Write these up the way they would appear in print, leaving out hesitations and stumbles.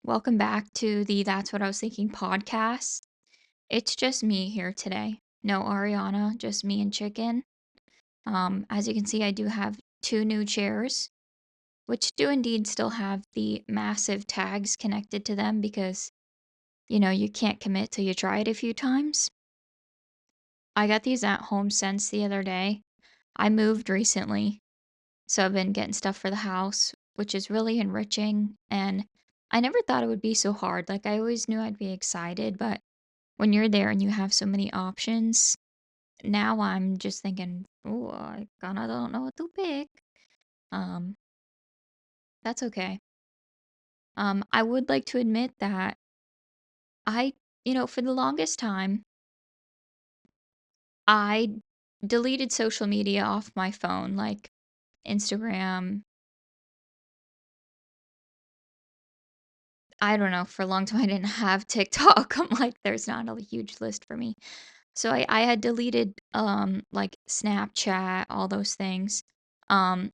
Welcome back to the That's What I Was Thinking podcast. It's just me here today. No Ariana, just me and Chicken. As you can see, I do have two new chairs, which do indeed still have the massive tags connected to them because, you can't commit till you try it a few times. I got these at Home Sense the other day. I moved recently, so I've been getting stuff for the house, which is really enriching. And I never thought it would be so hard. Like, I always knew I'd be excited, but when you're there and you have so many options, now I'm just thinking, "Oh, I kinda don't know what to pick." Um, that's okay. I would like to admit that I for the longest time, I deleted social media off my phone, like Instagram. I don't know, for a long time, I didn't have TikTok. I'm like, there's not a huge list for me. So I had deleted, like, Snapchat, all those things. Um,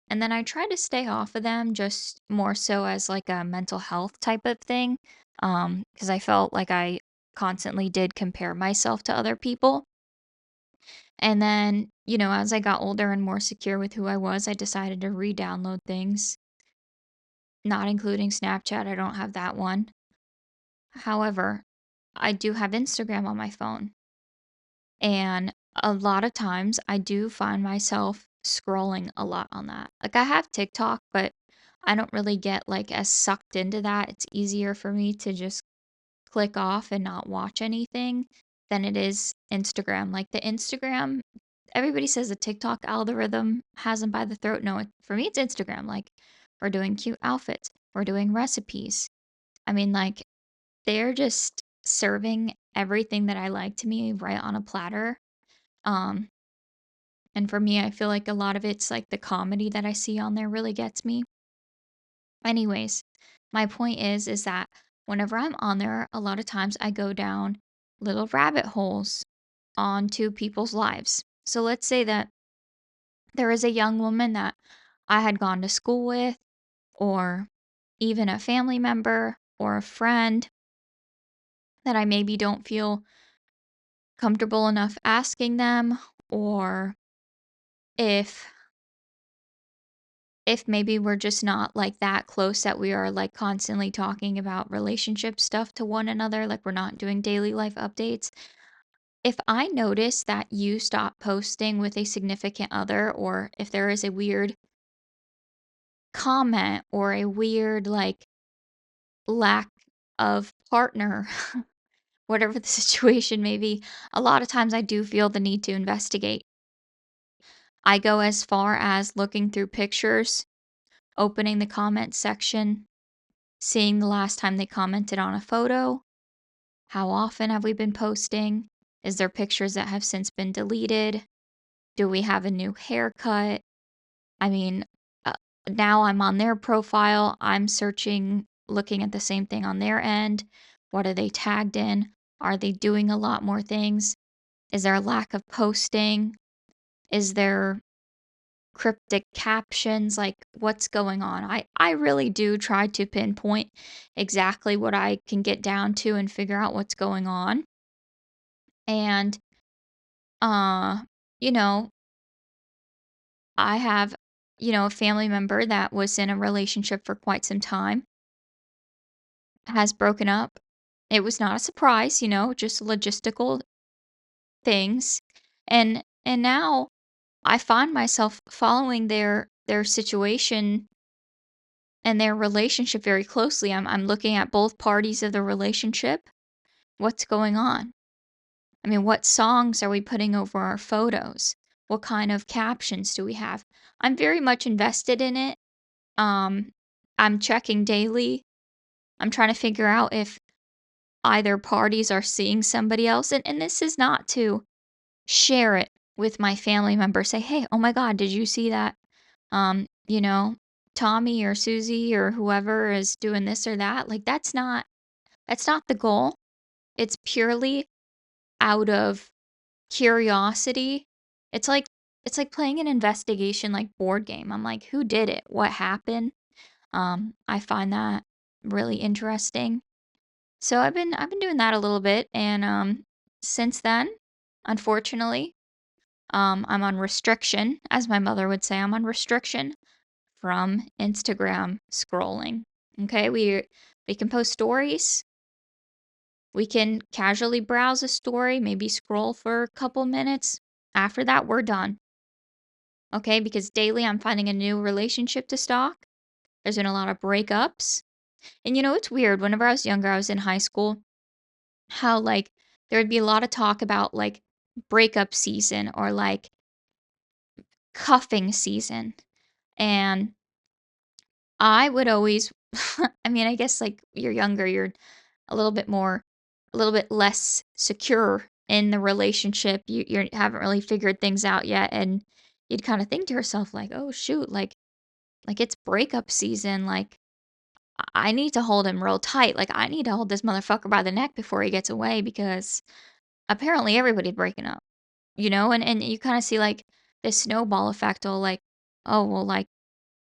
And then I try to stay off of them just more so as like a mental health type of thing. Because I felt like I constantly did compare myself to other people. And then, as I got older and more secure with who I was, I decided to re-download things, not including Snapchat. I don't have that one. However, I do have Instagram on my phone. And a lot of times I do find myself scrolling a lot on that. Like I have TikTok, but I don't really get like as sucked into that. It's easier for me to just click off and not watch anything than it is Instagram. Like the Instagram, everybody says the TikTok algorithm has them by the throat. No, for me, it's Instagram. Like we're doing cute outfits, we're doing recipes. I mean, like they're just serving everything that I like to me right on a platter. Um, and for me, I feel like a lot of it's like the comedy that I see on there really gets me. Anyways, my point is that whenever I'm on there, a lot of times I go down little rabbit holes onto people's lives. So let's say that there is a young woman that I had gone to school with, or even a family member or a friend that I maybe don't feel comfortable enough asking them, or if maybe we're just not like that close that we are like constantly talking about relationship stuff to one another, like we're not doing daily life updates. If I notice that you stop posting with a significant other, or if there is a weird comment or a weird like lack of partner, whatever the situation may be, a lot of times I do feel the need to investigate. I go as far as looking through pictures, opening the comment section, seeing the last time they commented on a photo. How often have we been posting? Is there pictures that have since been deleted? Do we have a new haircut? I mean, uh, now I'm on their profile. I'm searching, looking at the same thing on their end. What are they tagged in? Are they doing a lot more things? Is there a lack of posting? Is there cryptic captions? Like, what's going on? I really do try to pinpoint exactly what I can get down to and figure out what's going on. And, uh, you know, I have, a family member that was in a relationship for quite some time, has broken up. It was not a surprise, just logistical things. And now I find myself following their situation and their relationship very closely. I'm looking at both parties of the relationship. What's going on? I mean, what songs are we putting over our photos? What kind of captions do we have? I'm very much invested in it. Um, I'm checking daily. I'm trying to figure out if either parties are seeing somebody else. And this is not to share it with my family member. Say, hey, oh my God, did you see that? Um, you know, Tommy or Susie or whoever is doing this or that. Like that's not the goal. It's purely out of curiosity. It's like it's like playing an investigation like board game. I'm like, who did it? What happened? I find that really interesting. So I've been doing that a little bit, and since then, unfortunately, I'm on restriction, as my mother would say. I'm on restriction from Instagram scrolling. Okay, we can post stories. We can casually browse a story, maybe scroll for a couple minutes. After that, we're done. Okay, because daily I'm finding a new relationship to stalk. There's been a lot of breakups. And it's weird. Whenever I was younger, I was in high school, how like there would be a lot of talk about like breakup season or like cuffing season. And I would always, I mean, I guess like you're younger, you're a little bit less secure in the relationship. You haven't really figured things out yet. And you'd kind of think to yourself, like, oh, shoot, like it's breakup season. Like, I need to hold him real tight. Like, I need to hold this motherfucker by the neck before he gets away because apparently everybody's breaking up, and you kind of see like this snowball effect. Or like, oh, well, like,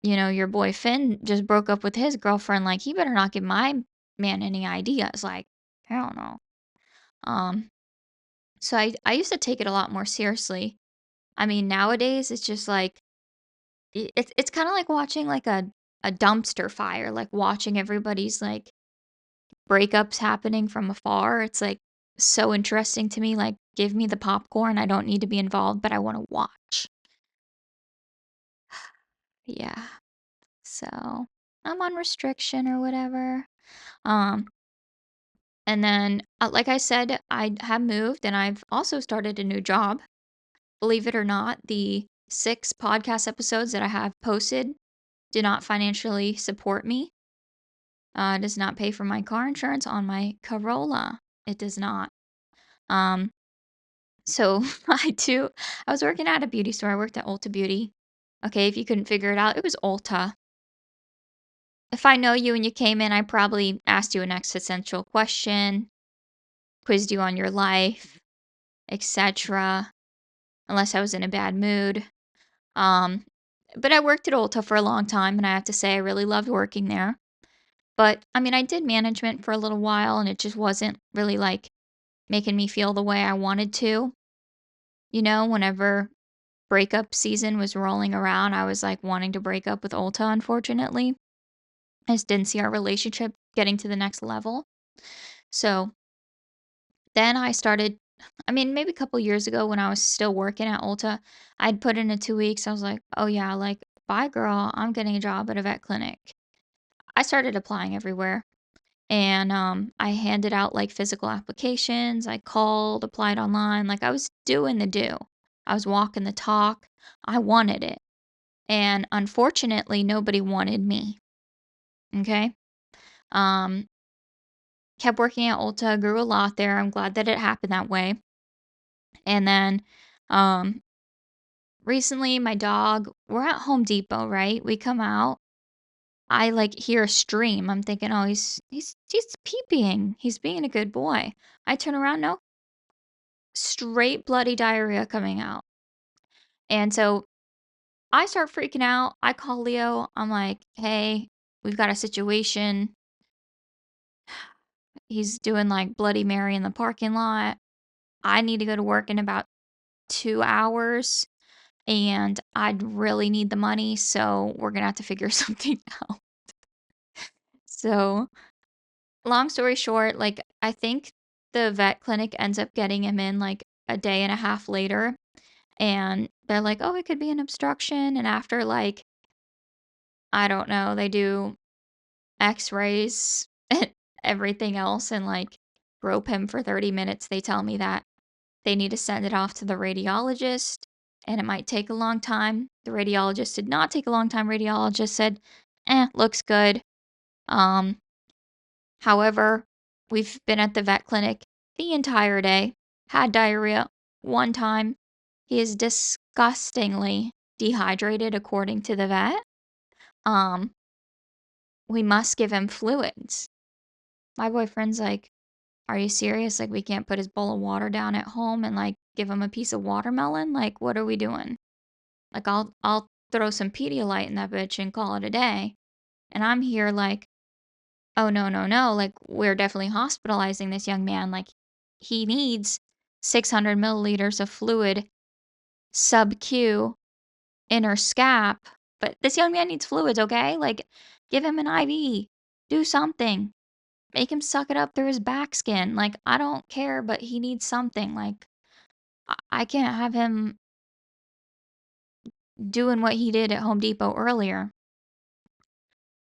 your boy Finn just broke up with his girlfriend. Like, he better not give my man any ideas. Like, hell no. Um, so I used to take it a lot more seriously. I mean, nowadays it's just like it's kind of like watching like a dumpster fire, like watching everybody's like breakups happening from afar. It's like so interesting to me. Like, give me the popcorn. I don't need to be involved, but I want to watch. Yeah. So I'm on restriction or whatever. Um, and then, like I said, I have moved and I've also started a new job. Believe it or not, the 6 podcast episodes that I have posted do not financially support me. It does not pay for my car insurance on my Corolla. It does not. Um, so I was working at a beauty store. I worked at Ulta Beauty. Okay, if you couldn't figure it out, it was Ulta. If I know you and you came in, I probably asked you an existential question, quizzed you on your life, etc. Unless I was in a bad mood. Um, but I worked at Ulta for a long time, and I have to say I really loved working there. But I mean, I did management for a little while, and it just wasn't really like making me feel the way I wanted to. Whenever breakup season was rolling around, I was like wanting to break up with Ulta, unfortunately. I just didn't see our relationship getting to the next level. So then I started, I mean, maybe a couple years ago when I was still working at Ulta, I'd put in a 2 weeks. I was like, oh yeah, like, bye girl, I'm getting a job at a vet clinic. I started applying everywhere. And I handed out like physical applications. I called, applied online. Like, I was doing the do. I was walking the talk. I wanted it. And unfortunately, nobody wanted me. Okay. Um, Kept working at Ulta, grew a lot there. I'm glad that it happened that way. And then um recently my dog, we're at Home Depot, right? We come out. I like hear a stream. I'm thinking, oh, he's peeing. He's being a good boy. I turn around, no, straight bloody diarrhea coming out. And so I start freaking out. I call Leo. I'm like, hey, we've got a situation. He's doing like Bloody Mary in the parking lot. I need to go to work in about 2 hours and I'd really need the money. So we're going to have to figure something out. So, long story short, like, I think the vet clinic ends up getting him in like a day and a half later. And they're like, oh, it could be an obstruction. And after like, I don't know, they do x-rays and everything else and like grope him for 30 minutes. They tell me that they need to send it off to the radiologist and it might take a long time. The radiologist did not take a long time. Radiologist said, looks good. Um, However, we've been at the vet clinic the entire day, had diarrhea one time. He is disgustingly dehydrated according to the vet. Um, we must give him fluids. My boyfriend's like, "Are you serious? Like, we can't put his bowl of water down at home and like give him a piece of watermelon? Like, what are we doing? Like, I'll throw some Pedialyte in that bitch and call it a day." And I'm here like, oh, no, no, no, like, we're definitely hospitalizing this young man, like, he needs 600 milliliters of fluid sub-Q scap, but this young man needs fluids, okay? Like, give him an IV. Do something. Make him suck it up through his back skin. Like, I don't care, but he needs something. Like, I can't have him doing what he did at Home Depot earlier.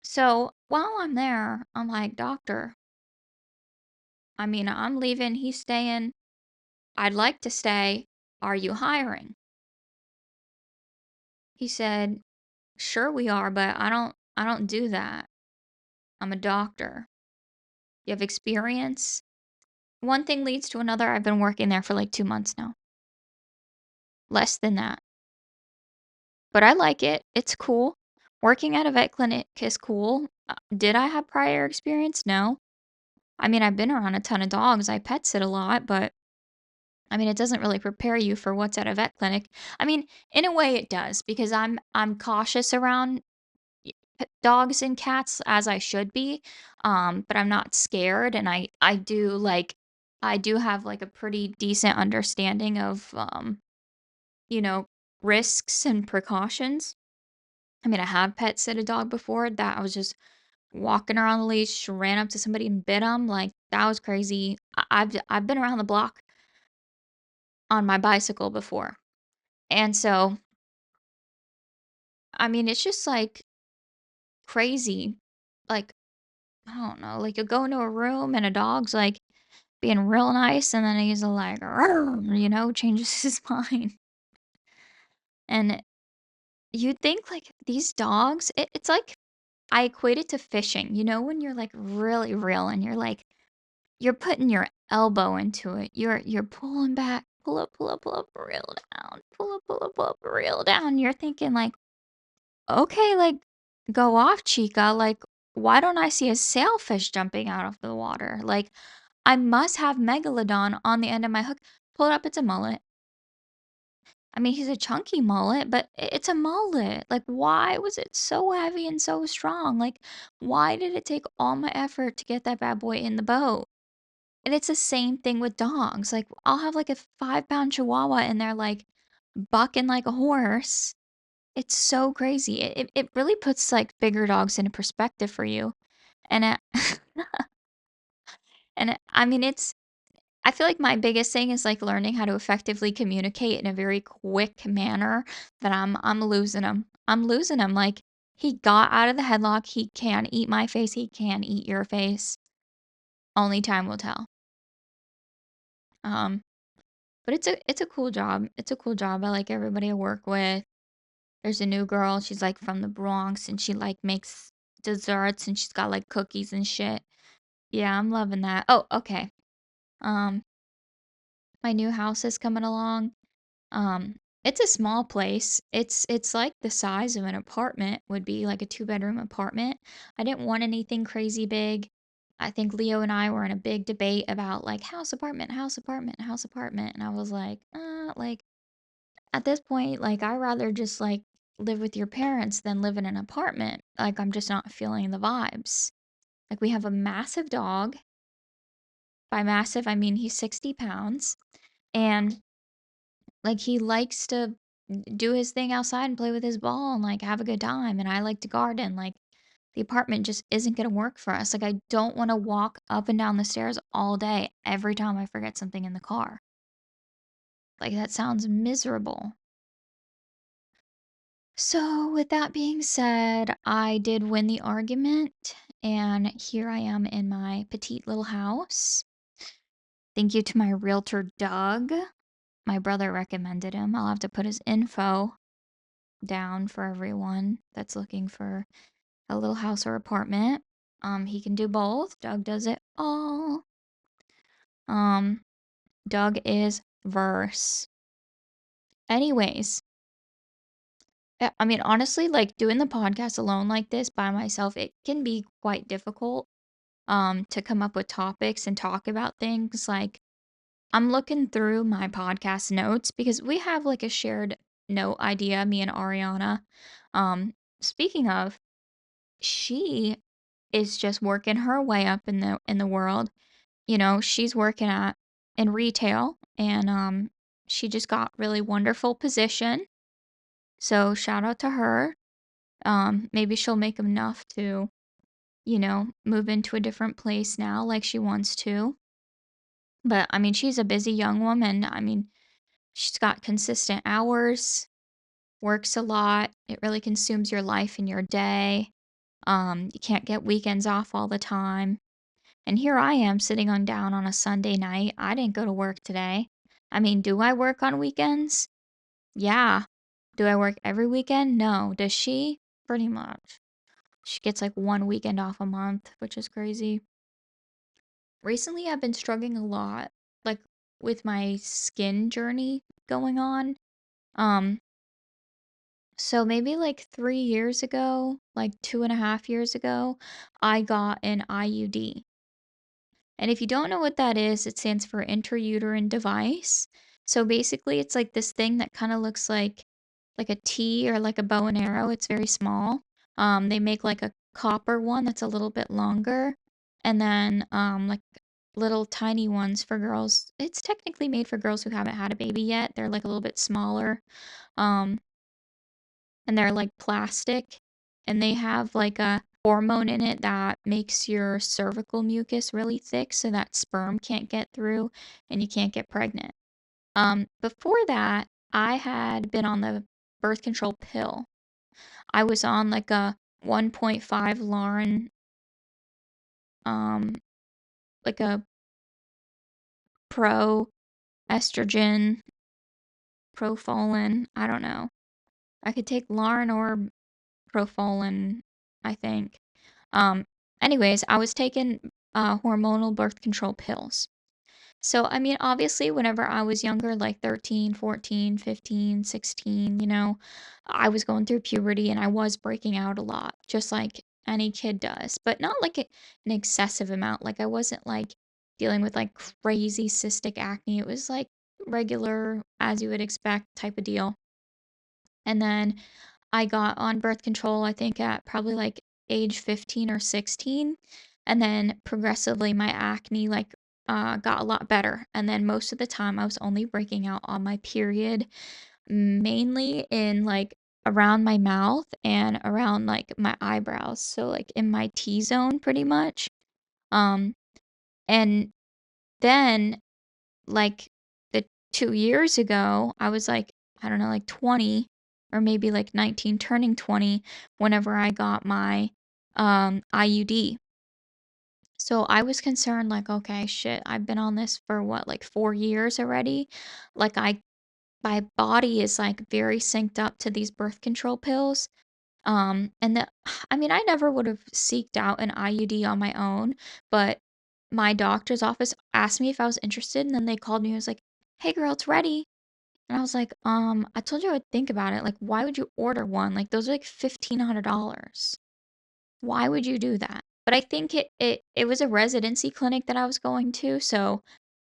So while I'm there, I'm like, Doctor, I mean, I'm leaving. He's staying. I'd like to stay. Are you hiring? He said, sure we are, but I don't do that. I'm a doctor. You have experience? One thing leads to another. I've been working there for like 2 months now. Less than that. But I like it. It's cool. Working at a vet clinic is cool. Did I have prior experience? No. I mean, I've been around a ton of dogs. I pet sit a lot, but I mean, it doesn't really prepare you for what's at a vet clinic. I mean, in a way it does because I'm cautious around dogs and cats as I should be. But I'm not scared and I do have like a pretty decent understanding of you know, risks and precautions. I mean, I have pet sit a dog before that I was just walking around the leash, ran up to somebody and bit them. Like that was crazy. I've been around the block on my bicycle before. And so, I mean, it's just like crazy. Like, I don't know, like you go into a room and a dog's like being real nice and then he's like, "Arr," changes his mind. And you'd think like these dogs, it's like I equate it to fishing. You know, when you're like really real and you're like, you're putting your elbow into it. You're pulling back, pull up, reel down, pull up, reel down. You're thinking like, okay, like go off, Chica. Like, why don't I see a sailfish jumping out of the water? Like, I must have megalodon on the end of my hook. Pull it up, it's a mullet. I mean, he's a chunky mullet, but it's a mullet. Like, why was it so heavy and so strong? Like, why did it take all my effort to get that bad boy in the boat? And it's the same thing with dogs. Like, I'll have like a 5-pound chihuahua and they're like bucking like a horse. It's so crazy. It really puts like bigger dogs into perspective for you. And I mean, I feel like my biggest thing is like learning how to effectively communicate in a very quick manner that I'm losing him. I'm losing him. Like he got out of the headlock. He can eat my face. He can eat your face. Only time will tell. Um, but it's a cool job. It's a cool job. I like everybody I work with. There's a new girl. She's like from the Bronx and she like makes desserts and she's got like cookies and shit. Yeah, I'm loving that. Oh, okay. Um, my new house is coming along. Um, it's a small place. It's like the size of an apartment would be like a two-bedroom apartment. I didn't want anything crazy big. I think Leo and I were in a big debate about like house apartment, house apartment, house apartment, and I was like at this point, like I rather just like live with your parents than live in an apartment. Like I'm just not feeling the vibes. Like we have a massive dog. By massive, I mean he's 60 pounds. And like he likes to do his thing outside and play with his ball and like have a good time. And I like to garden. Like the apartment just isn't going to work for us. Like I don't want to walk up and down the stairs all day every time I forget something in the car. Like that sounds miserable. So, with that being said, I did win the argument, and here I am in my petite little house. Thank you to my realtor, Doug. My brother recommended him. I'll have to put his info down for everyone that's looking for a little house or apartment. He can do both. Doug does it all. Um, Doug is verse. Anyways, I mean, honestly, like doing the podcast alone like this by myself, it can be quite difficult to come up with topics and talk about things. Like I'm looking through my podcast notes because we have like a shared note idea, me and Ariana. Speaking of, she is just working her way up in the world. You know, she's working at in retail, and she just got really wonderful position. So shout out to her. Maybe she'll make enough to, you know, move into a different place now like she wants to. But I mean, she's a busy young woman. I mean, she's got consistent hours, works a lot. It really consumes your life and your day. You can't get weekends off all the time. And here I am sitting on down on a Sunday night. I didn't go to work today. I mean, do I work on weekends? Yeah. Do I work every weekend? No. Does she? Pretty much. She gets like one weekend off a month, which is crazy. Recently, I've been struggling a lot, like with my skin journey going on. Um, so maybe like 3 years ago, like 2.5 years ago, I got an IUD. And if you don't know what that is, it stands for intrauterine device. So basically, it's like this thing that kind of looks like a T or like a bow and arrow. It's very small. They make like a copper one that's a little bit longer, and then like little tiny ones for girls. It's technically made for girls who haven't had a baby yet. They're like a little bit smaller. Um, and they're like plastic, and they have like a hormone in it that makes your cervical mucus really thick so that sperm can't get through and you can't get pregnant. Before that, I had been on the birth control pill. I was on like a 1.5 Lauren, um, like a pro estrogen, profolin. I don't know. I could take Lauren or profolin, I think. Um, Anyways, I was taking hormonal birth control pills. So, I mean, obviously, whenever I was younger, like 13, 14, 15, 16, you know, I was going through puberty and I was breaking out a lot, just like any kid does, but not like an excessive amount. Like, I wasn't like dealing with like crazy cystic acne. It was like regular, as you would expect, type of deal. And then I got on birth control, I think at probably like age 15 or 16. And then progressively my acne like got a lot better. And then most of the time I was only breaking out on my period, mainly in like around my mouth and around like my eyebrows. So like in my T zone pretty much. Um and then like the 2 years ago, I was like, I don't know, like 20 or maybe like 19 turning 20 whenever I got my IUD. So I was concerned like, okay, shit, I've been on this for what, like 4 years already. Like my body is like very synced up to these birth control pills. And the I mean, I never would have seeked out an IUD on my own, but my doctor's office asked me if I was interested, and then they called me and was like, "Hey girl, it's ready." And I was like, I told you I would think about it. Like, why would you order one? Like, those are like $1,500. Why would you do that? But I think it was a residency clinic that I was going to, so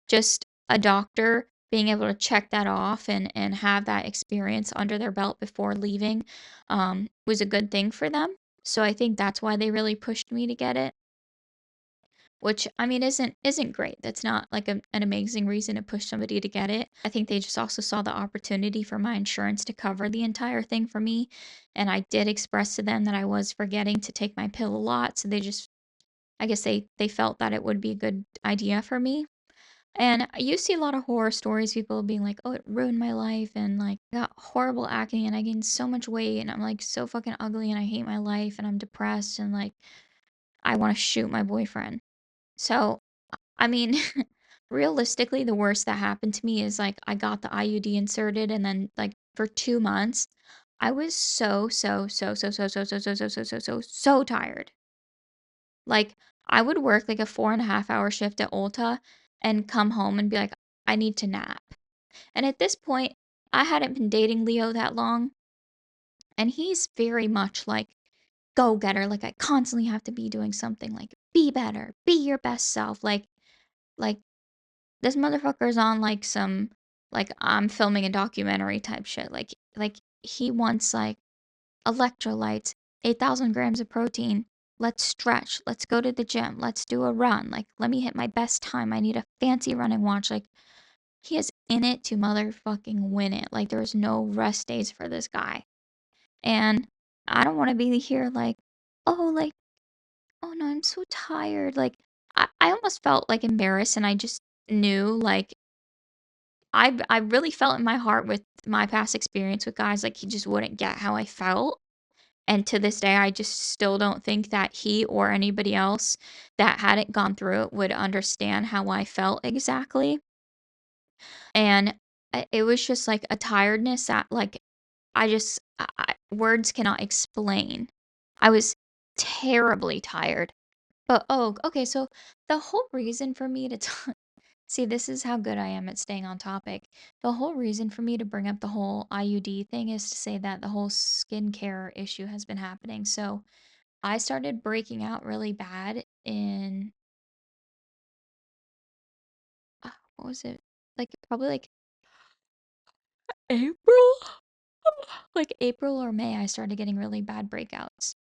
just a doctor being able to check that off and have that experience under their belt before leaving was a good thing for them. So I think that's why they really pushed me to get it, which I mean isn't great. That's not like an amazing reason to push somebody to get it. I think they just also saw the opportunity for my insurance to cover the entire thing for me, and I did express to them that I was forgetting to take my pill a lot, so they just I guess they felt that it would be a good idea for me. And you see a lot of horror stories, people being like, "Oh, it ruined my life," and like, "I got horrible acne and I gained so much weight and I'm like so fucking ugly and I hate my life and I'm depressed and like I want to shoot my boyfriend." So, I mean, realistically, the worst that happened to me is like I got the IUD inserted and then like for 2 months, I was so tired. Like, I would work like a 4.5 hour shift at Ulta and come home and be like, I need to nap. And at this point, I hadn't been dating Leo that long, and he's very much like go getter. Like I constantly have to be doing something like be better, be your best self. Like this motherfucker's on like some like I'm filming a documentary type shit. Like he wants like electrolytes, 8,000 grams of protein. Let's stretch. Let's go to the gym. Let's do a run. Like, let me hit my best time. I need a fancy running watch. Like, he is in it to motherfucking win it. Like, there's no rest days for this guy. And I don't want to be here like, oh, like, oh no, I'm so tired. Like, I almost felt like embarrassed and I just knew like I really felt in my heart with my past experience with guys like he just wouldn't get how I felt. And to this day, I just still don't think that he or anybody else that hadn't gone through it would understand how I felt exactly. And it was just like a tiredness that like words cannot explain. I was terribly tired. But oh, okay, so the whole reason for me to see, this is how good I am at staying on topic. The whole reason for me to bring up the whole IUD thing is to say that the whole skincare issue has been happening. So I started breaking out really bad in what was it? Like probably like April? Like April or May, I started getting really bad breakouts.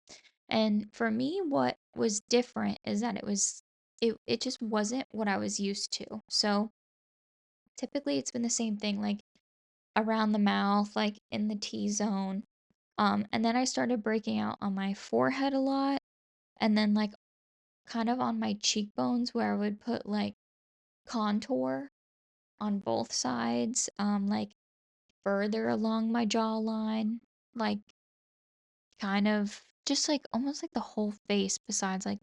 And for me, what was different is that it just wasn't what I was used to. So typically it's been the same thing, like around the mouth, like in the T zone. And then I started breaking out on my forehead a lot, and then like kind of on my cheekbones where I would put like contour on both sides, like further along my jawline, like kind of just like almost like the whole face besides like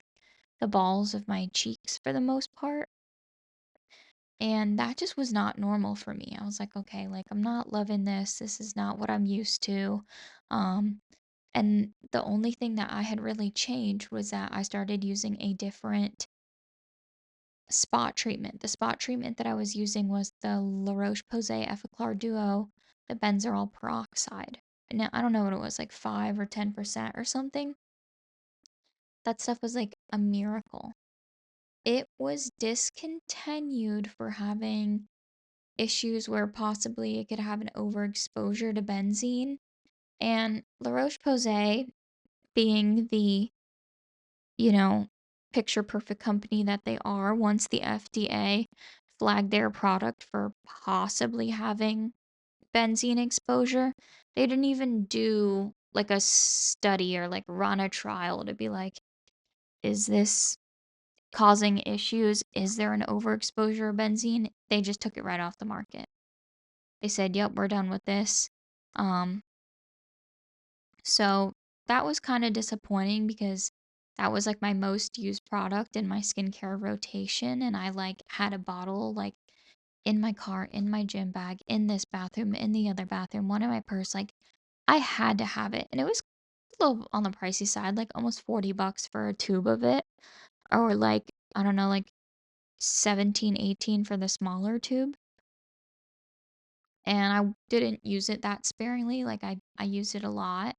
the balls of my cheeks for the most part. And that just was not normal for me. I was like, okay, like I'm not loving this. This is not what I'm used to. Um, and the only thing that I had really changed was that I started using a different spot treatment. The spot treatment that I was using was the La Roche-Posay Effaclar Duo, the benzoyl peroxide. Now, I don't know what it was, like 5 or 10% or something. That stuff was like a miracle. It was discontinued for having issues where possibly it could have an overexposure to benzene. And La Roche-Posay, being the, you know, picture perfect company that they are, once the FDA flagged their product for possibly having benzene exposure, they didn't even do like a study or like run a trial to be like, is this causing issues? Is there an overexposure of benzene? They just took it right off the market. They said, "Yep, we're done with this." Um, so that was kind of disappointing because that was like my most used product in my skincare rotation, and I like had a bottle like in my car, in my gym bag, in this bathroom, in the other bathroom, one in my purse. Like I had to have it, and it was a little on the pricey side, like almost $40 for a tube of it, or like I don't know, like 17, 18 for the smaller tube. And I didn't use it that sparingly, like I used it a lot.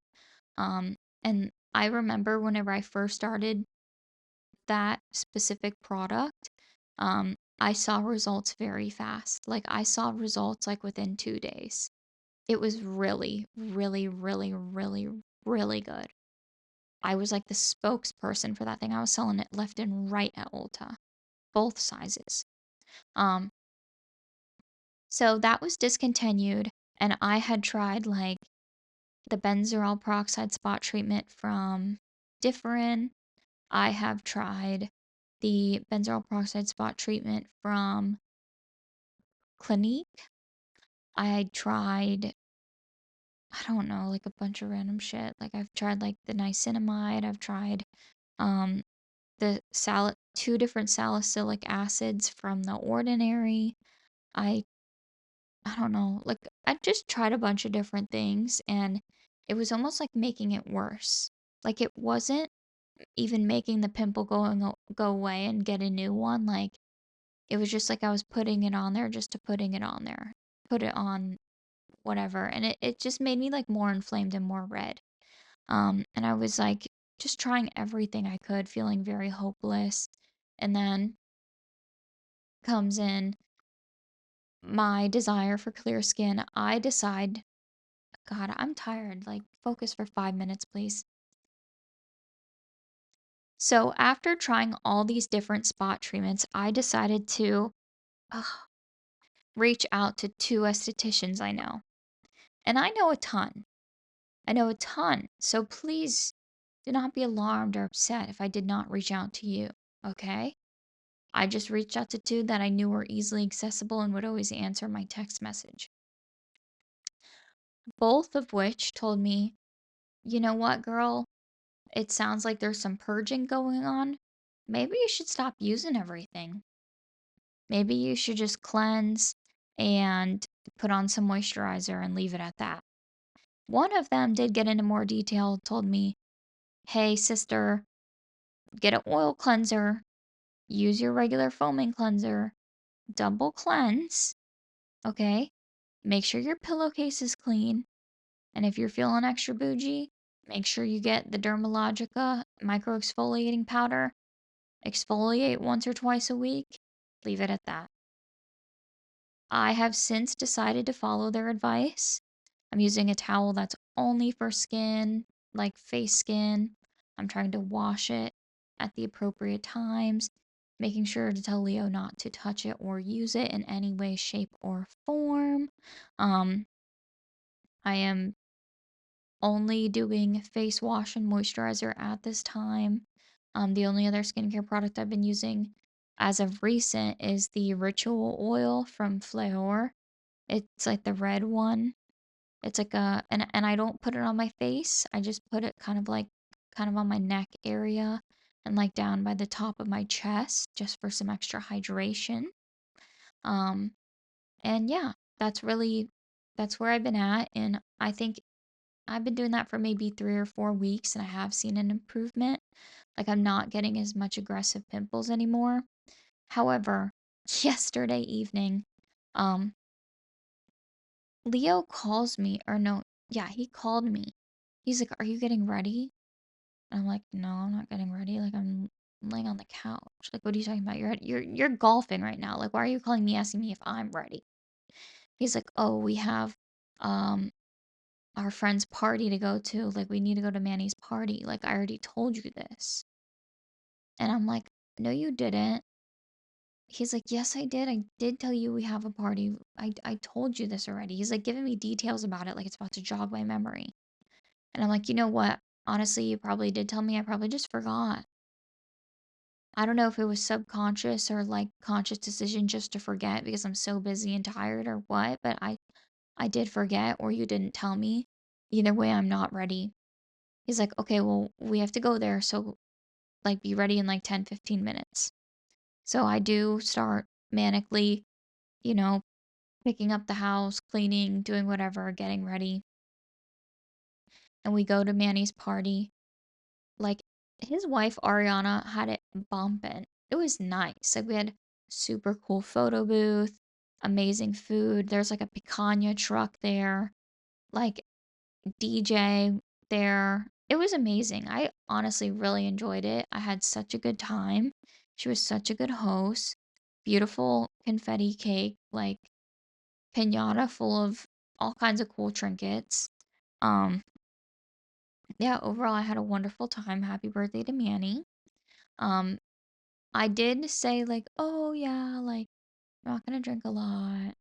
And I remember whenever I first started that specific product, I saw results very fast. Like I saw results like within 2 days. It was really, really, really, really, really good. I was like the spokesperson for that thing. I was selling it left and right at Ulta, both sizes. Um, so that was discontinued, and I had tried like the benzoyl peroxide spot treatment from Differin. I have tried the benzoyl peroxide spot treatment from Clinique. I tried, I don't know, like a bunch of random shit. Like I've tried like the niacinamide. I've tried um two different salicylic acids from the Ordinary. I I don't know. Like I just tried a bunch of different things and it was almost like making it worse. Like it wasn't even making the pimple go away and get a new one. Like it was just like I was putting it on there just to putting it on there. Put it on whatever. And it just made me like more inflamed and more red. And I was like just trying everything I could, feeling very hopeless. And then comes in my desire for clear skin. I decide, God, I'm tired. Like focus for 5 minutes, please. So after trying all these different spot treatments, I decided to ugh, reach out to two estheticians I know. And I know a ton. I know a ton. So please do not be alarmed or upset if I did not reach out to you. Okay? I just reached out to two that I knew were easily accessible and would always answer my text message. Both of which told me, you know what, girl? It sounds like there's some purging going on. Maybe you should stop using everything. Maybe you should just cleanse and put on some moisturizer and leave it at that. One of them did get into more detail, told me, hey, sister, get an oil cleanser, use your regular foaming cleanser, double cleanse, okay? Make sure your pillowcase is clean. And if you're feeling extra bougie, make sure you get the Dermalogica micro exfoliating powder. Exfoliate once or twice a week. Leave it at that. I have since decided to follow their advice. I'm using a towel that's only for skin, like face skin. I'm trying to wash it at the appropriate times, making sure to tell Leo not to touch it or use it in any way, shape, or form. Um, I am only doing face wash and moisturizer at this time. The only other skincare product I've been using as of recent is the Ritual Oil from Fleur. It's like the red one. It's like a and I don't put it on my face. I just put it kind of on my neck area and like down by the top of my chest just for some extra hydration. Um and yeah, that's where I've been at, and I think I've been doing that for maybe 3 or 4 weeks, and I have seen an improvement. Like, I'm not getting as much aggressive pimples anymore. However, yesterday evening, um, Leo calls me, or no, yeah, he called me. He's like, "Are you getting ready?" And I'm like, "No, I'm not getting ready. Like, I'm laying on the couch." Like, "What are you talking about? You're golfing right now. Like, why are you calling me asking me if I'm ready?" He's like, "Oh, we have um our friend's party to go to. Like, we need to go to Manny's party. Like, I already told you this." And I'm like, "No, you didn't." He's like, "Yes, I did. I did tell you we have a party. I told you this already." He's like giving me details about it, like it's about to jog my memory. And I'm like, "You know what? Honestly, you probably did tell me. I probably just forgot." I don't know if it was subconscious or like conscious decision just to forget because I'm so busy and tired or what, but I did forget or you didn't tell me. Either way, I'm not ready. He's like, "Okay, well, we have to go there, so like be ready in like 10, 15 minutes." So I do start manically, you know, picking up the house, cleaning, doing whatever, getting ready. And we go to Manny's party. Like his wife Ariana had it bumping. It was nice. Like we had super cool photo booth, amazing food. There's like a picanha truck there. Like DJ there. It was amazing. I honestly really enjoyed it. I had such a good time. She was such a good host. Beautiful confetti cake, like piñata full of all kinds of cool trinkets. Um, yeah, overall I had a wonderful time. Happy birthday to Manny. Um, I did say like, "Oh yeah, like I'm not gonna drink a lot."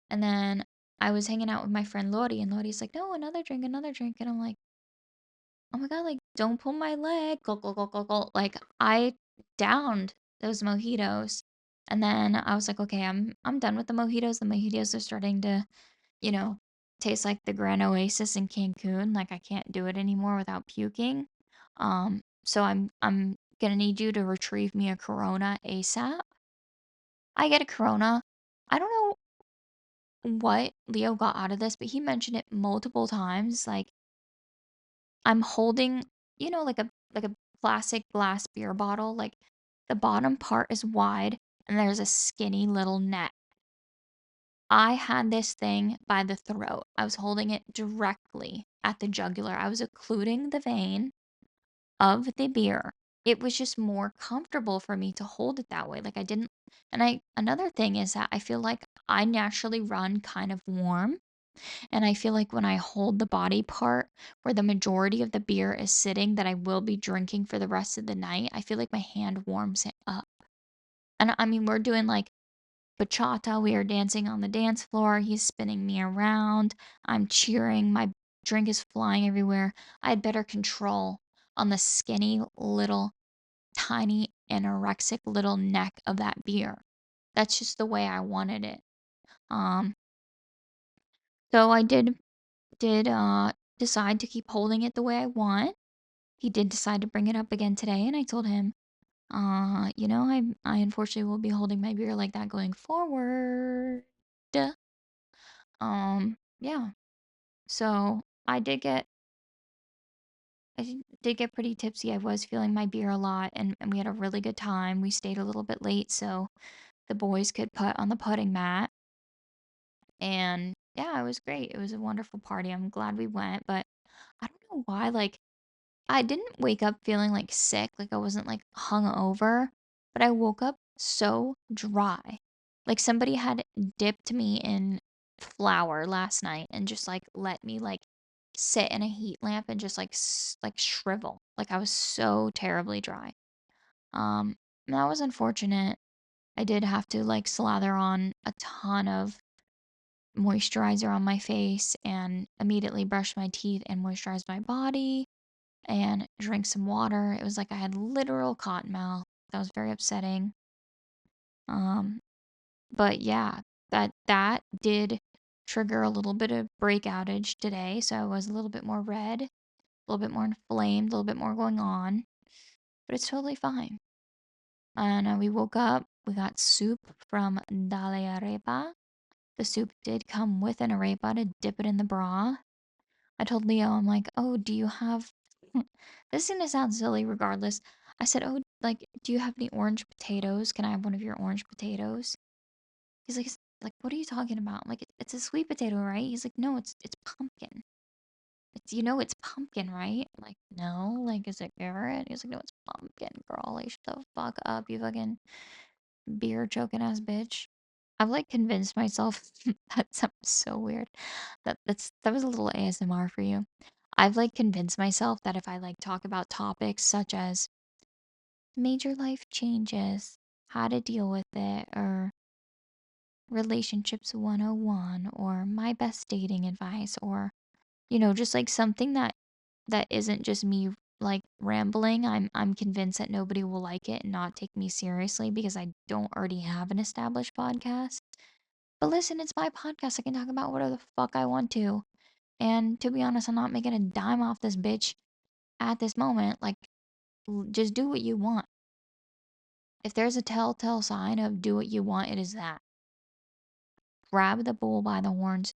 And then I was hanging out with my friend Lori, and Lori's like, "No, another drink, another drink." And I'm like, "Oh my God, like, don't pull my leg." Gulp, gulp, gulp, gulp, gulp. Like, I downed those mojitos. And then I was like, "Okay, I'm done with the mojitos. The mojitos are starting to, you know, taste like the Grand Oasis in Cancun. Like, I can't do it anymore without puking. So I'm gonna need you to retrieve me a Corona ASAP." I get a Corona. I don't know what Leo got out of this, but he mentioned it multiple times. Like, I'm holding, like a plastic glass beer bottle, like the bottom part is wide and there's a skinny little neck. I had this thing by the throat. I was holding it directly at the jugular. I was occluding the vein of the beer. It was just more comfortable for me to hold it that way. Like I didn't and I another thing is that I feel like I naturally run kind of warm. And I feel like when I hold the body part where the majority of the beer is sitting that I will be drinking for the rest of the night, I feel like my hand warms it up. And I mean, we're doing like bachata. We are dancing on the dance floor. He's spinning me around. I'm cheering. My drink is flying everywhere. I had better control on the skinny little tiny anorexic little neck of that beer. That's just the way I wanted it. Um, so I did decide to keep holding it the way I want. He did decide to bring it up again today, and I told him, I unfortunately will be holding my beer like that going forward. Yeah. So I did get pretty tipsy. I was feeling my beer a lot, and we had a really good time. We stayed a little bit late so the boys could put on the putting mat. And yeah, it was great. It was a wonderful party. I'm glad we went, but I don't know why. Like, I didn't wake up feeling like sick, like I wasn't like hungover, but I woke up so dry. Like somebody had dipped me in flour last night and just like let me like sit in a heat lamp and just like like shrivel. Like I was so terribly dry. Um, and that was unfortunate. I did have to like slather on a ton of moisturizer on my face and immediately brush my teeth and moisturize my body and drink some water. It was like I had literal cotton mouth. That was very upsetting. Um, but yeah, that did trigger a little bit of break outage today, so I was a little bit more red, a little bit more inflamed, a little bit more going on, but it's totally fine. And we woke up, we got soup from Dale Arepa. The soup did come with an arepa to dip it in the broth. I told Leo, I'm like, "Oh, do you have" this is gonna sound silly regardless. I said, "Oh, like, do you have any orange potatoes? Can I have one of your orange potatoes?" He's like, like, what are you talking about?" I'm like, It's a sweet potato, right?" He's like, "No, it's pumpkin. It's pumpkin, right?" I'm like, "No, like, is it carrot?" He's like, "No, it's pumpkin, girl. Like, shut the fuck up, you fucking beer choking ass bitch." I've like convinced myself that sounds so weird. That was a little ASMR for you. I've like convinced myself that if I like talk about topics such as major life changes, how to deal with it, or relationships 101, or my best dating advice, or just like something that isn't just me like rambling, I'm convinced that nobody will like it and not take me seriously because I don't already have an established podcast. But listen, it's my podcast. I can talk about whatever the fuck I want to. And to be honest, I'm not making a dime off this bitch at this moment. Like, just do what you want. If there's a telltale sign of do what you want, it is that. Grab the bull by the horns,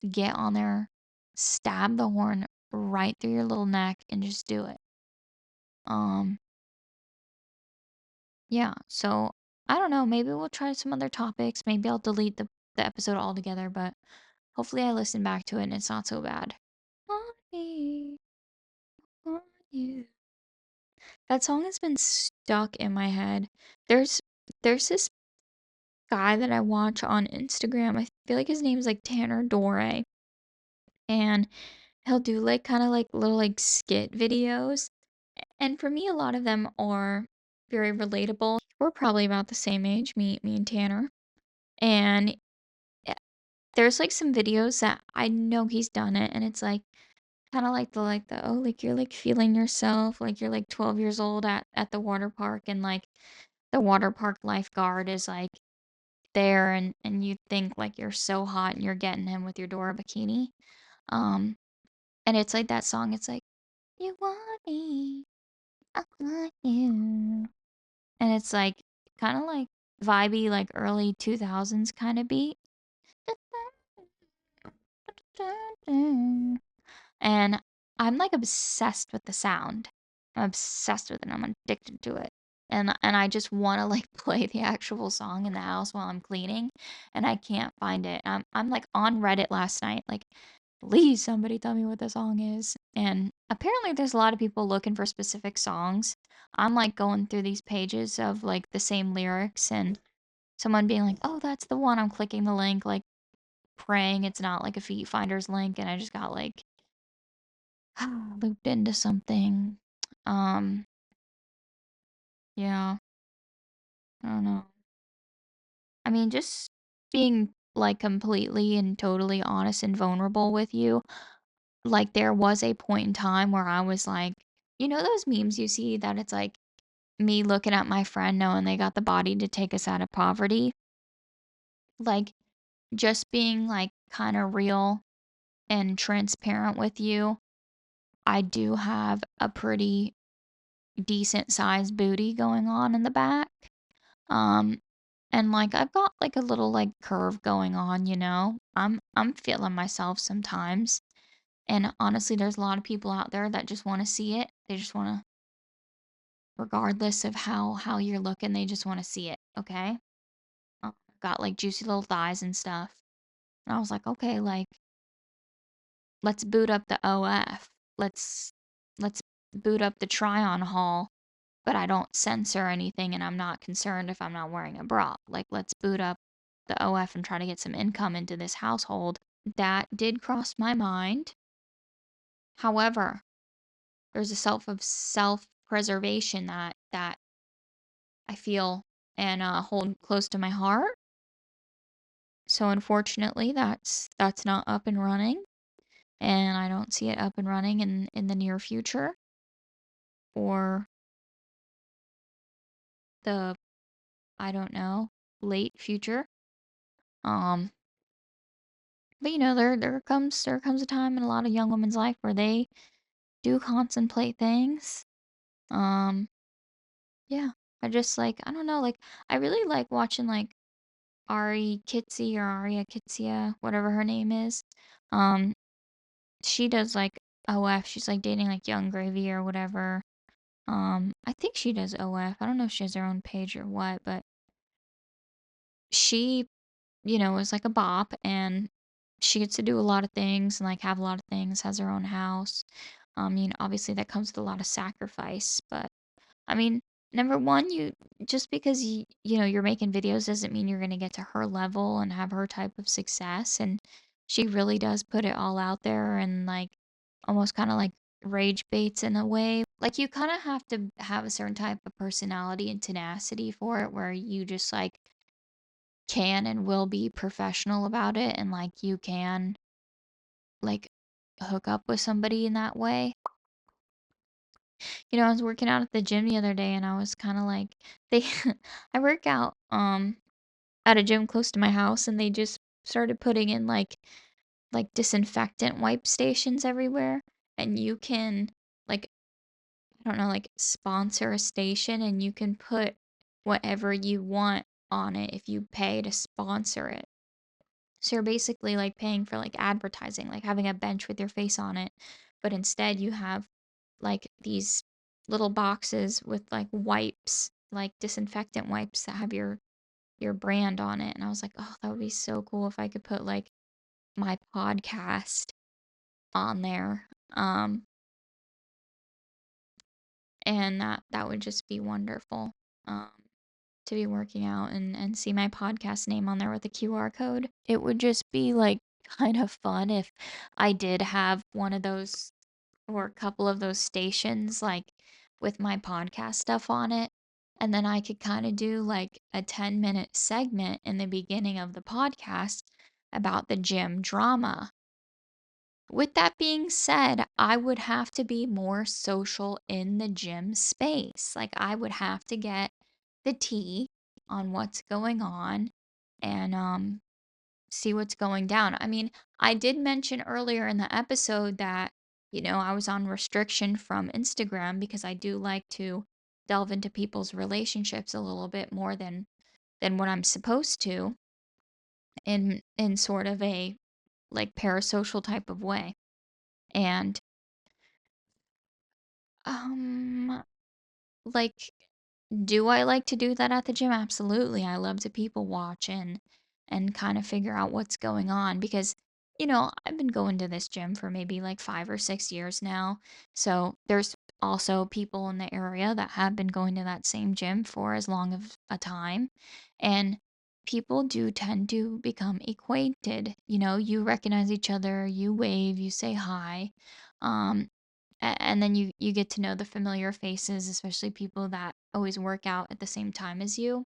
get on there, stab the horn right through your little neck, and just do it. Um, yeah. So I don't know. Maybe we'll try some other topics. Maybe I'll delete the episode altogether, but hopefully I listen back to it and it's not so bad. Honey, on you. That song has been stuck in my head. There's there's this guy that I watch on Instagram. I feel like his name is like Tanner Dore, and he'll do like kind of like little like skit videos. And for me, a lot of them are very relatable. We're probably about the same age, me and Tanner. And eh, there's like some videos that I know he's done it, and it's like kind of like the oh like you're like feeling yourself like you're like 12 years old at the water park, and like the water park lifeguard is like there, and you think like you're so hot and you're getting him with your Dora bikini. Um and it's like that song, it's like you want me, I want you. And it's like kind of like vibey like early 2000s kind of beat. And I'm like obsessed with the sound. I'm obsessed with it. I'm addicted to it. And I just want to like play the actual song in the house while I'm cleaning, and I can't find it. I'm like on Reddit last night, like, please somebody tell me what the song is. And apparently there's a lot of people looking for specific songs. I'm like going through these pages of like the same lyrics and someone being like, "Oh, that's the one." I'm clicking the link like praying it's not like a feet finder's link and I just got like looped into something. Um, yeah, I don't know. I mean, just being like completely and totally honest and vulnerable with you. Like there was a point in time where I was like, you know those memes you see that it's like me looking at my friend knowing they got the body to take us out of poverty? Like just being like kind of real and transparent with you. I do have a pretty decent sized booty going on in the back. Um and like I've got like a little like curve going on, you know. I'm feeling myself sometimes. And honestly, there's a lot of people out there that just want to see it. They just want to, regardless of how you're looking, they just want to see it, okay? Got like juicy little thighs and stuff. And I was like, okay, like let's boot up the OF. Let's boot up the try on haul, but I don't censor anything and I'm not concerned if I'm not wearing a bra. Like let's boot up the OF and try to get some income into this household. That did cross my mind. However, there's a self-preservation that I feel and hold close to my heart. So unfortunately, that's not up and running, and I don't see it up and running in the near future or the, I don't know, late future. Um, but you know, there comes a time in a lot of young women's life where they do contemplate things. Um, yeah, I just like I don't know, like I really like watching like Ari Kitsi or Aria Kitsia, whatever her name is. Um, she does like OF. She's like dating like Young Gravy or whatever. I think she does OF. I don't know if she has her own page or what, but she, is like a bop and she gets to do a lot of things and like have a lot of things, has her own house. Obviously that comes with a lot of sacrifice, but I mean, number one, you just because you're making videos doesn't mean you're gonna get to her level and have her type of success. And she really does put it all out there and like almost kind of like rage baits in a way. Like you kind of have to have a certain type of personality and tenacity for it, where you just like can and will be professional about it, and like you can like hook up with somebody in that way. I was working out at the gym the other day and I was kind of like they I work out at a gym close to my house and they just started putting in like disinfectant wipe stations everywhere, and you can like I don't know, like sponsor a station and you can put whatever you want on it if you pay to sponsor it. So you're basically like paying for like advertising, like having a bench with your face on it, but instead you have like these little boxes with like wipes, like disinfectant wipes that have your brand on it. And I was like, "Oh, that would be so cool if I could put like my podcast on there." And that would just be wonderful. Um to be working out and see my podcast name on there with a QR code. It would just be like kind of fun if I did have one of those or a couple of those stations like with my podcast stuff on it. And then I could kind of do like a 10-minute segment in the beginning of the podcast about the gym drama. With that being said, I would have to be more social in the gym space. Like, I would have to get the tea on what's going on and see what's going down. I mean, I did mention earlier in the episode that, I was on restriction from Instagram because I do like to delve into people's relationships a little bit more than what I'm supposed to in sort of a like parasocial type of way. And Um, like, do I like to do that at the gym? Absolutely. I love to people watch and kind of figure out what's going on because, I've been going to this gym for maybe like 5 or 6 years now. So there's also people in the area that have been going to that same gym for as long of a time. And people do tend to become acquainted. You recognize each other, you wave, you say hi. Um, and then you get to know the familiar faces, especially people that always work out at the same time as you.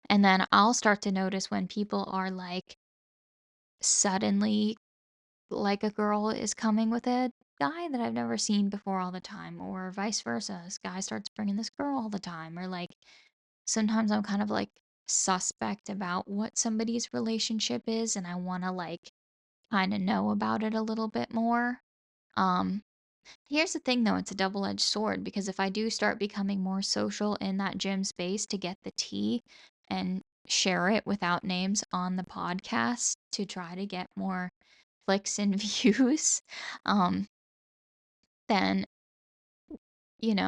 And then I'll start to notice when people are like suddenly, like a girl is coming with a guy that I've never seen before all the time, or vice versa. This guy starts bringing this girl all the time, or like sometimes I'm kind of like suspect about what somebody's relationship is, and I want to like kind of know about it a little bit more. Um, Here's the thing though, it's a double-edged sword because if I do start becoming more social in that gym space to get the tea and share it without names on the podcast to try to get more clicks and views, um, then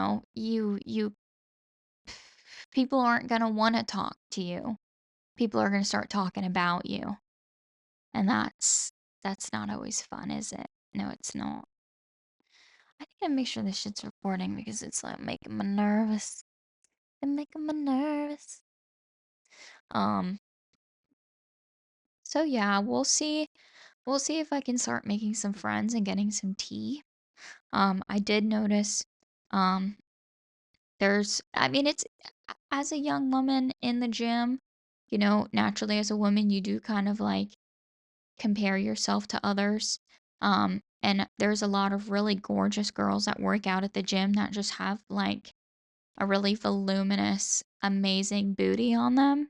you people aren't gonna want to talk to you. People are gonna start talking about you, and that's not always fun, is it? No, it's not. I need to make sure this shit's recording because it's like making me nervous. It's making me nervous. Um, so yeah, we'll see. We'll see if I can start making some friends and getting some tea. I did notice, um, I mean, it's as a young woman in the gym, naturally as a woman, you do kind of like compare yourself to others. And there's a lot of really gorgeous girls that work out at the gym that just have like a really voluminous, amazing booty on them.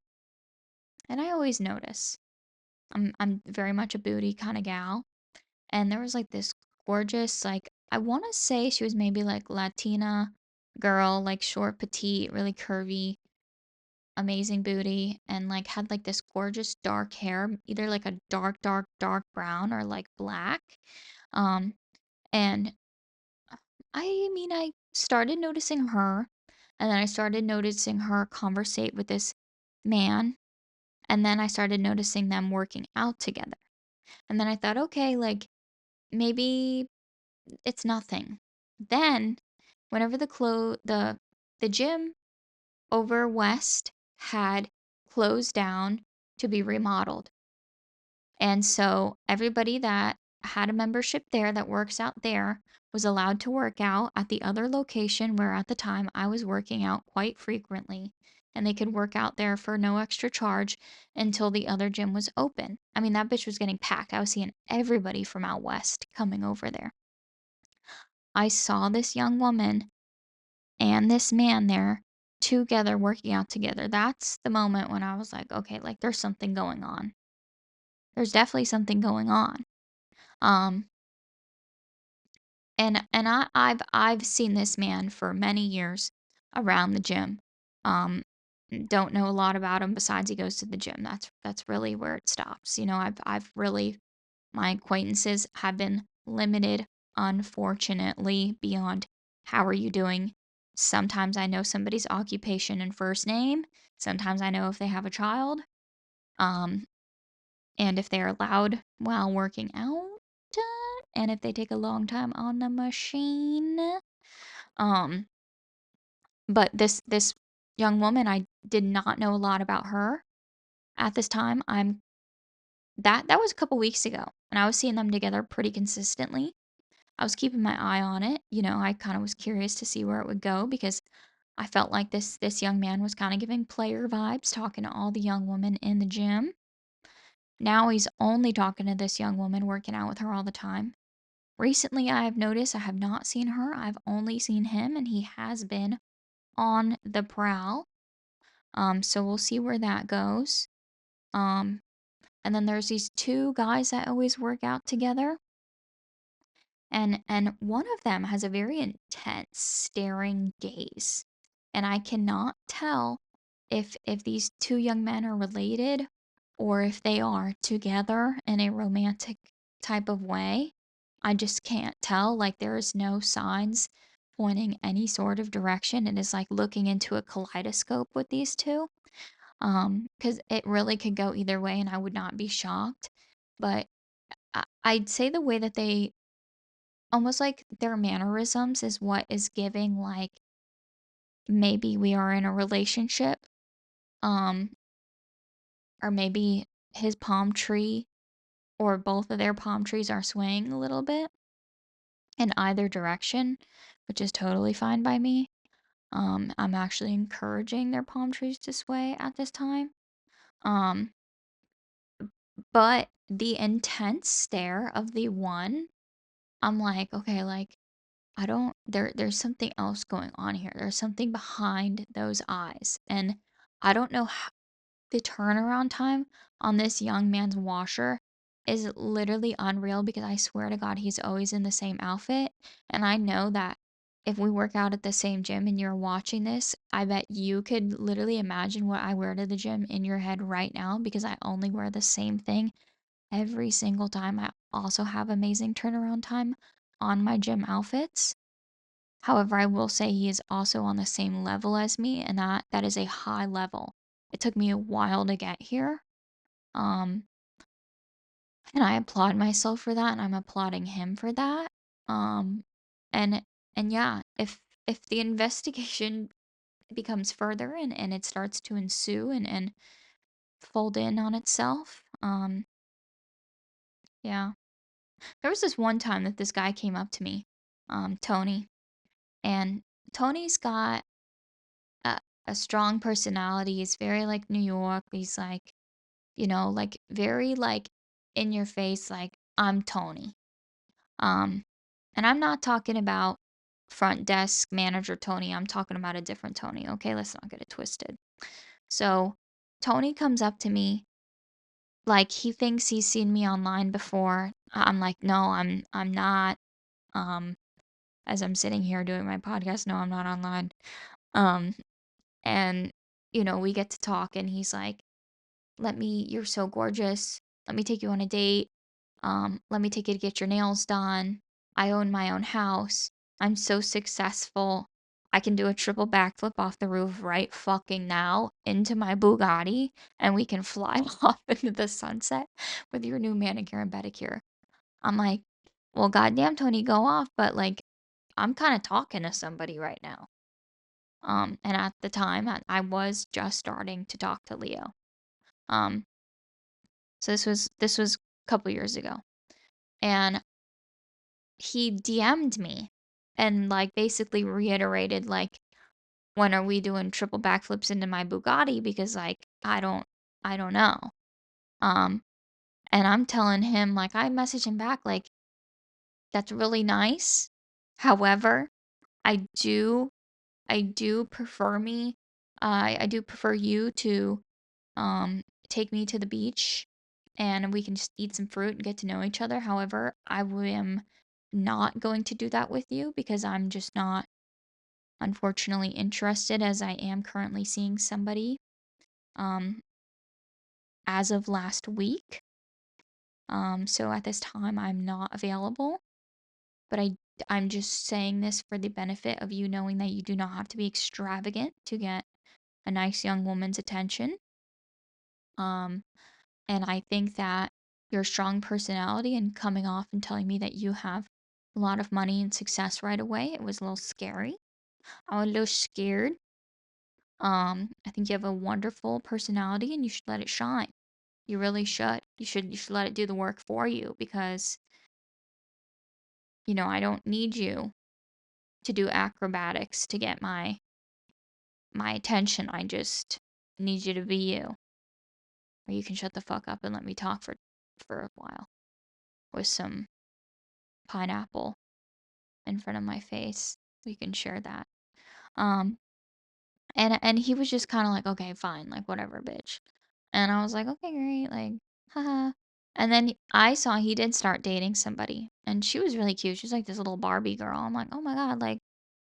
And I always notice. I'm very much a booty kind of gal. And there was like this gorgeous, like I want to say she was maybe like Latina girl, like short, petite, really curvy, amazing booty, and like had like this gorgeous dark hair, either like a dark, dark, dark brown or like black. Um, and I mean, I started noticing her, and then I started noticing her conversate with this man, and then I started noticing them working out together. And then I thought, okay, like maybe it's nothing. Then, whenever the gym over west had closed down to be remodeled. And so everybody that had a membership there that works out there was allowed to work out at the other location where at the time I was working out quite frequently. And they could work out there for no extra charge until the other gym was open. I mean, that bitch was getting packed. I was seeing everybody from out west coming over there. I saw this young woman and this man there together working out together. That's the moment when I was like, okay, like there's something going on. There's definitely something going on. Um and I've seen this man for many years around the gym. Um don't know a lot about him besides he goes to the gym. That's really where it stops. I've really my acquaintances have been limited, unfortunately, beyond how are you doing. Sometimes I know somebody's occupation and first name. Sometimes I know if they have a child. Um, and if they're allowed while working out. And if they take a long time on the machine. Um, but this young woman, I did not know a lot about her at this time. That was a couple weeks ago, and I was seeing them together pretty consistently. I was keeping my eye on it. I kind of was curious to see where it would go because I felt like this young man was kind of giving player vibes, talking to all the young women in the gym. Now he's only talking to this young woman, working out with her all the time. Recently, I have noticed I have not seen her. I've only seen him, and he has been on the prowl. So we'll see where that goes. Um, and then there's these two guys that always work out together. And one of them has a very intense staring gaze, and I cannot tell if these two young men are related or if they are together in a romantic type of way. I just can't tell. Like there is no signs pointing any sort of direction. It is like looking into a kaleidoscope with these two. Because it really could go either way, and I would not be shocked. But I'd say the way that they almost like their mannerisms is what is giving, like, maybe we are in a relationship. Um, or maybe his palm tree or both of their palm trees are swaying a little bit in either direction, which is totally fine by me. I'm actually encouraging their palm trees to sway at this time. Um, but the intense stare of the one, I'm like, okay, like I don't there's something else going on here. There's something behind those eyes. And I don't know how the turnaround time on this young man's washer is literally unreal because I swear to God he's always in the same outfit. And I know that if we work out at the same gym and you're watching this, I bet you could literally imagine what I wear to the gym in your head right now because I only wear the same thing every single time. I also have amazing turnaround time on my gym outfits. However, I will say he is also on the same level as me, and that is a high level. It took me a while to get here. Um, and I applaud myself for that, and I'm applauding him for that. Um, and and yeah, if the investigation becomes further and it starts to ensue and fold in on itself, yeah. There was this one time that this guy came up to me, Tony, and Tony's got a, a strong personality. He's very like New York. He's like, like very like in your face, like I'm Tony. Um, and I'm not talking about front desk manager Tony. I'm talking about a different Tony. Okay, let's not get it twisted. So Tony comes up to me like he thinks he's seen me online before. I'm like, no, I'm not. Um, as I'm sitting here doing my podcast, no, I'm not online. Um, and we get to talk, and he's like, you're so gorgeous. Let me take you on a date. Let me take you to get your nails done. I own my own house. I'm so successful. I can do a triple backflip off the roof right fucking now into my Bugatti, and we can fly off into the sunset with your new manicure and pedicure. I'm like, well, goddamn, Tony, go off, but like, I'm kind of talking to somebody right now. And at the time, I was just starting to talk to Leo. Um, so this was a couple years ago, and he DM'd me and like basically reiterated like, when are we doing triple backflips into my Bugatti? Because like I don't know. Um, and I'm telling him like I message him back like that's really nice. However, I do I do prefer me. I do prefer you to take me to the beach and we can just eat some fruit and get to know each other. However, I am not going to do that with you because I'm just not, unfortunately, interested as I am currently seeing somebody um, as of last week. So at this time, I'm not available. But I'm just saying this for the benefit of you knowing that you do not have to be extravagant to get a nice young woman's attention. Um, And I think that your strong personality and coming off and telling me that you have a lot of money and success right away, it was a little scary. I was a little scared. I think you have a wonderful personality and you should let it shine. You really should. You should let it do the work for you because, I don't need you to do acrobatics to get my attention. I just need you to be you. Or you can shut the fuck up and let me talk for a while with some pineapple in front of my face. We can share that. Um, and he was just kind of like, okay, fine, like whatever, bitch. And I was like, okay, great, like, haha. And then I saw he did start dating somebody, and she was really cute. She's like this little Barbie girl. I'm like, oh my god, like,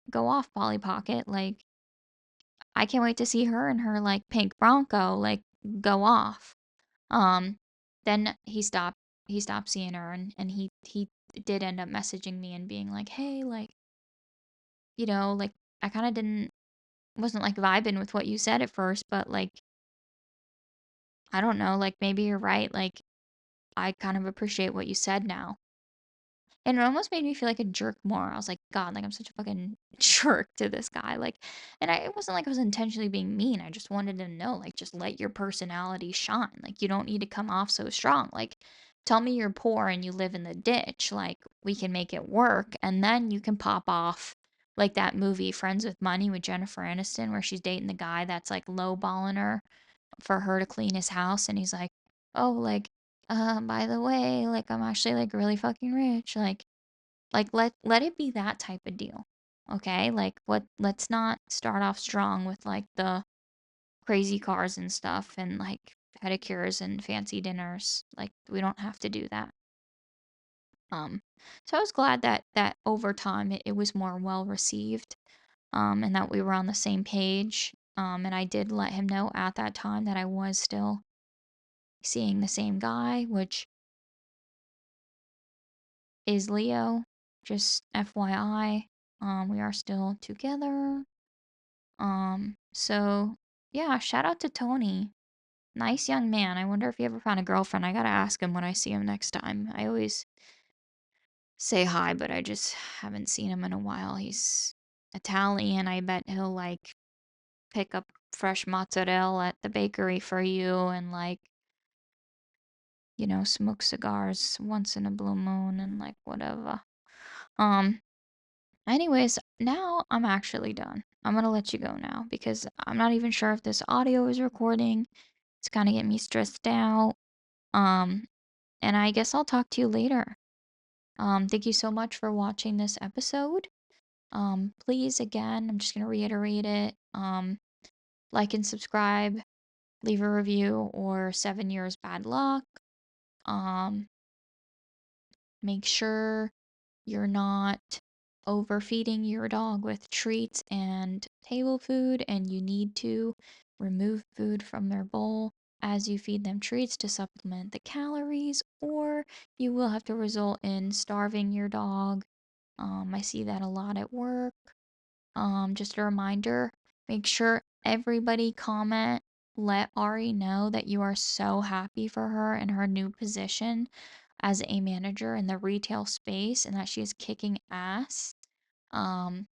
go off, Polly Pocket. Like, I can't wait to see her and her like pink Bronco. Like, go off. Um, then he stopped seeing her, and he did end up messaging me and being like, hey, like, like I kind of didn't wasn't like vibing with what you said at first, but like I don't know, like maybe you're right. Like I kind of appreciate what you said now. And it almost made me feel like a jerk more. I was like, God, like I'm such a fucking jerk to this guy. Like, and it wasn't like I was intentionally being mean. I just wanted to know, like, just let your personality shine. Like, you don't need to come off so strong. Like, tell me you're poor and you live in the ditch. Like, we can make it work. And then you can pop off like that movie Friends with Money with Jennifer Aniston, where she's dating the guy that's like lowballing her for her to clean his house. And he's like, oh, like, by the way, like I'm actually like really fucking rich. Like let it be that type of deal. Okay? Like let's not start off strong with like the crazy cars and stuff and like pedicures and fancy dinners. Like we don't have to do that. Um so I was glad that over time it was more well received, and that we were on the same page. And I did let him know at that time that I was still seeing the same guy, which is Leo. Just FYI, we are still together. So yeah, shout out to Tony. Nice young man. I wonder if he ever found a girlfriend. I gotta ask him when I see him next time. I always say hi, but I just haven't seen him in a while. He's Italian. I bet he'll like pick up fresh mozzarella at the bakery for you and like, smoke cigars once in a blue moon and like whatever. Um, Anyways, now I'm actually done. I'm gonna let you go now because I'm not even sure if this audio is recording. It's kind of getting me stressed out. Um, and I guess I'll talk to you later. Thank you so much for watching this episode. Please, again, I'm just gonna reiterate it. Like and subscribe, leave a review, or 7 years bad luck. Um, Make sure you're not overfeeding your dog with treats and table food, and you need to remove food from their bowl as you feed them treats to supplement the calories, or you will have to result in starving your dog. I see that a lot at work. Just a reminder, make sure everybody comment, let Ari know that you are so happy for her in her new position as a manager in the retail space and that she is kicking ass. Um,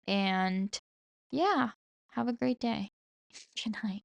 and yeah, have a great day. Good night.